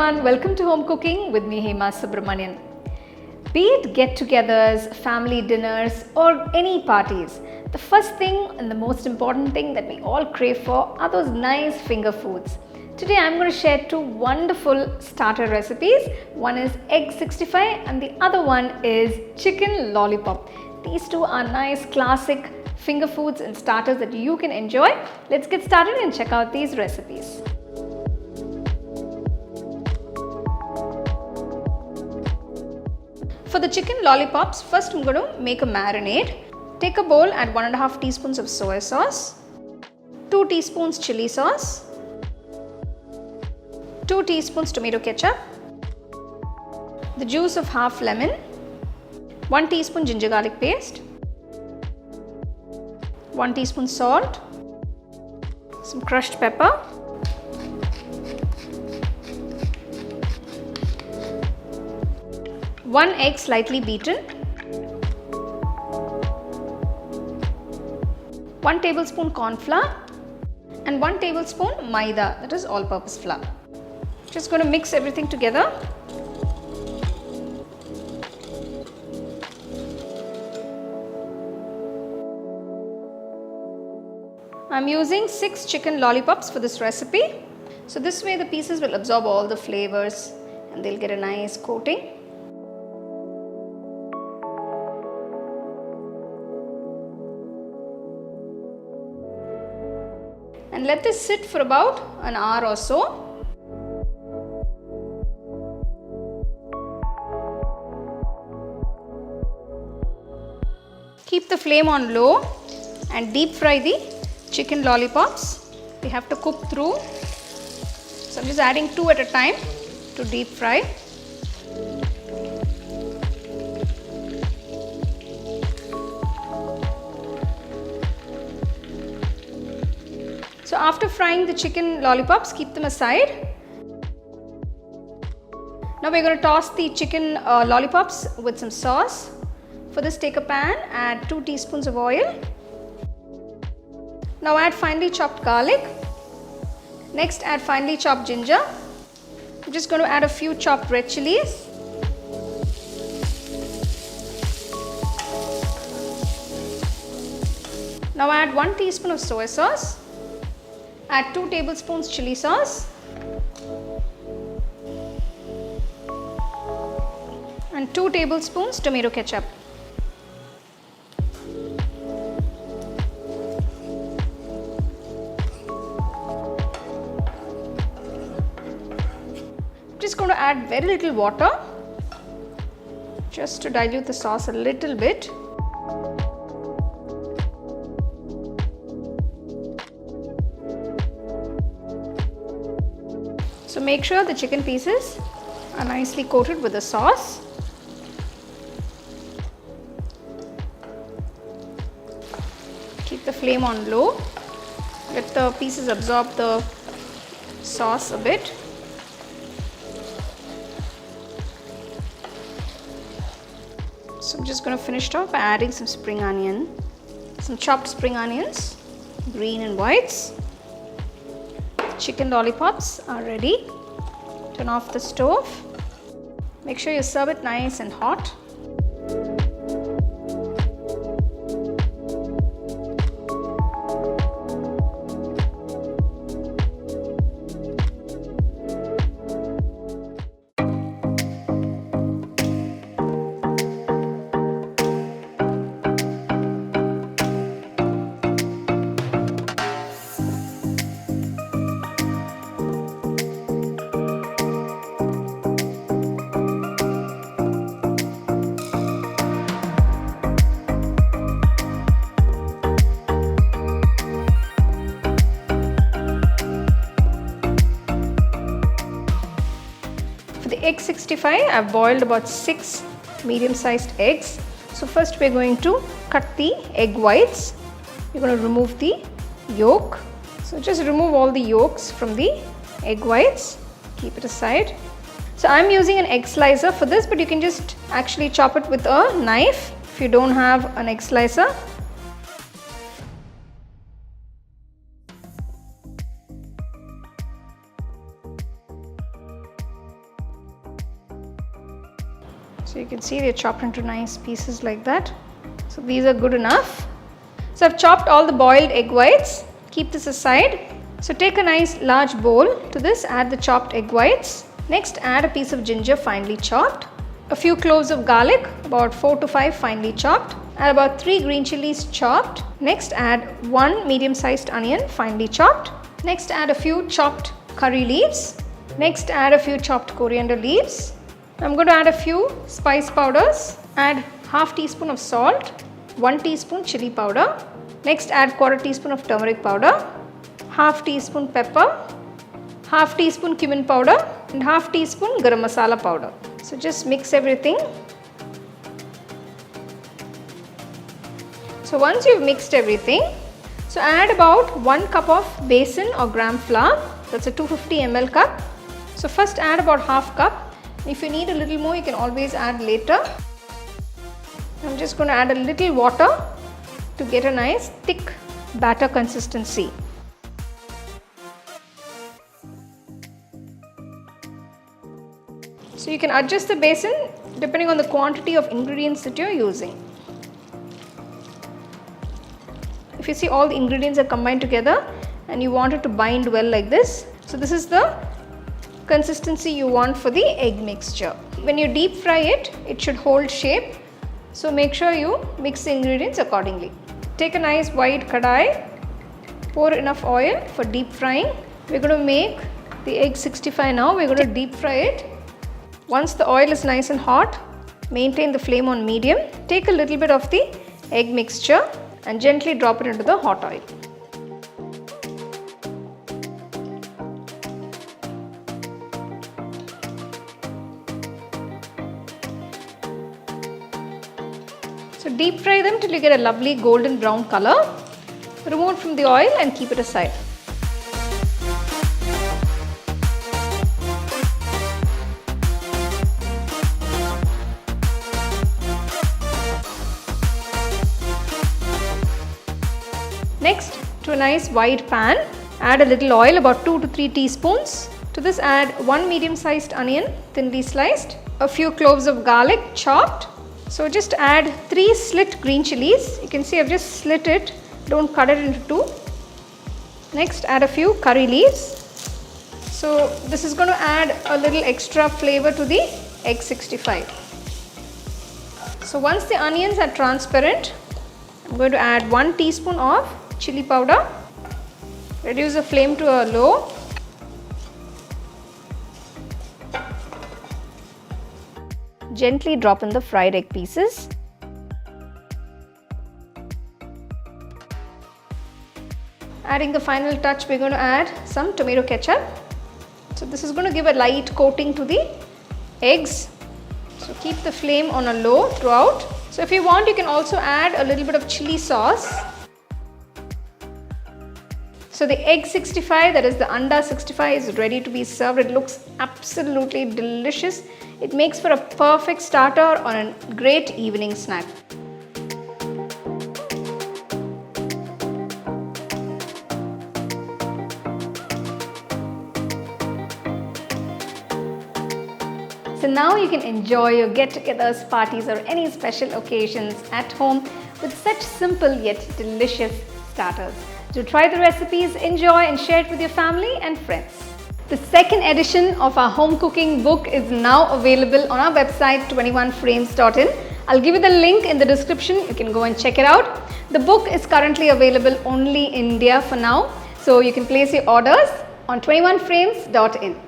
everyone, welcome to Home Cooking with me Hema Subramanian. Be it get-togethers, family dinners or any parties, the first thing and the most important thing that we all crave for are those nice finger foods. Today I'm going to share two wonderful starter recipes. One is egg 65 and the other one is chicken lollipop. These two are nice classic finger foods and starters that you can enjoy. Let's get started and check out these recipes. For the chicken lollipops, first I'm going to make a marinade. Take a bowl, add 1.5 teaspoons of soya sauce, 2 teaspoons chili sauce, 2 teaspoons tomato ketchup, the juice of half lemon, 1 teaspoon ginger garlic paste, 1 teaspoon salt, some crushed pepper, one egg slightly beaten, 1 tablespoon corn flour and 1 tablespoon maida, that is all-purpose flour. Just going to mix everything together. I'm using 6 chicken lollipops for this recipe. So this way the pieces will absorb all the flavors and they'll get a nice coating. And let this sit for about an hour or so. Keep the flame on low and deep fry the chicken lollipops. They have to cook through. So I'm just adding 2 at a time to deep fry. So after frying the chicken lollipops, keep them aside. Now we're going to toss the chicken lollipops with some sauce. For this, take a pan, add 2 teaspoons of oil. Now add finely chopped garlic. Next add finely chopped ginger. I'm just going to add a few chopped red chilies. Now add 1 teaspoon of soy sauce. Add 2 tablespoons chili sauce and 2 tablespoons tomato ketchup. Just going to add very little water just to dilute the sauce a little bit. So make sure the chicken pieces are nicely coated with the sauce. Keep the flame on low. Let the pieces absorb the sauce a bit. So I'm just going to finish it off by adding some spring onion, some chopped spring onions, green and whites. Chicken lollipops are ready. Turn off the stove. Make sure you serve it nice and hot. For the egg 65, I've boiled about 6 medium-sized eggs. So first we're going to cut the egg whites. We're going to remove the yolk. So just remove all the yolks from the egg whites. Keep it aside. So I'm using an egg slicer for this, but you can just actually chop it with a knife if you don't have an egg slicer. So you can see they're chopped into nice pieces like that. So these are good enough. So I've chopped all the boiled egg whites. Keep this aside. So take a nice large bowl. To this add the chopped egg whites. Next add a piece of ginger finely chopped. A few cloves of garlic, about 4 to 5 finely chopped. Add about 3 green chilies chopped. Next add 1 medium sized onion finely chopped. Next add a few chopped curry leaves. Next add a few chopped coriander leaves. I'm going to add a few spice powders. Add half teaspoon of salt, 1 teaspoon chili powder. Next add quarter teaspoon of turmeric powder, half teaspoon pepper, half teaspoon cumin powder and half teaspoon garam masala powder. So just mix everything. So once you've mixed everything, so add about 1 cup of besan or gram flour. That's a 250 ml cup. So first add about half cup. If you need a little more, you can always add later. I'm just going to add a little water to get a nice thick batter consistency. So you can adjust the besan depending on the quantity of ingredients that you're using. If you see all the ingredients are combined together and you want it to bind well like this. So this is the consistency you want for the egg mixture. When you deep fry it, it should hold shape. So make sure you mix the ingredients accordingly. Take a nice wide kadai, pour enough oil for deep frying. We're going to make the egg 65 now. We're going to deep fry it. Once the oil is nice and hot, maintain the flame on medium. Take a little bit of the egg mixture and gently drop it into the hot oil. So deep fry them till you get a lovely golden brown color. Remove it from the oil and keep it aside. Next, to a nice wide pan, add a little oil, about 2 to 3 teaspoons. To this add 1 medium sized onion, thinly sliced, a few cloves of garlic chopped. So just add 3 slit green chilies. You can see I've just slit it, don't cut it into 2. Next add a few curry leaves. So this is going to add a little extra flavor to the egg 65. So once the onions are transparent, I'm going to add 1 teaspoon of chili powder. Reduce the flame to a low. Gently drop in the fried egg pieces. Adding the final touch, we're going to add some tomato ketchup. So this is going to give a light coating to the eggs. So keep the flame on a low throughout. So if you want, you can also add a little bit of chili sauce. So the egg 65, that is the anda 65, is ready to be served. It looks absolutely delicious. It makes for a perfect starter or a great evening snack. So now you can enjoy your get-togethers, parties or any special occasions at home with such simple yet delicious starters. Do try the recipes, enjoy and share it with your family and friends. The second edition of our home cooking book is now available on our website 21frames.in. I'll give you the link in the description. You can go and check it out. The book is currently available only in India for now, so you can place your orders on 21frames.in.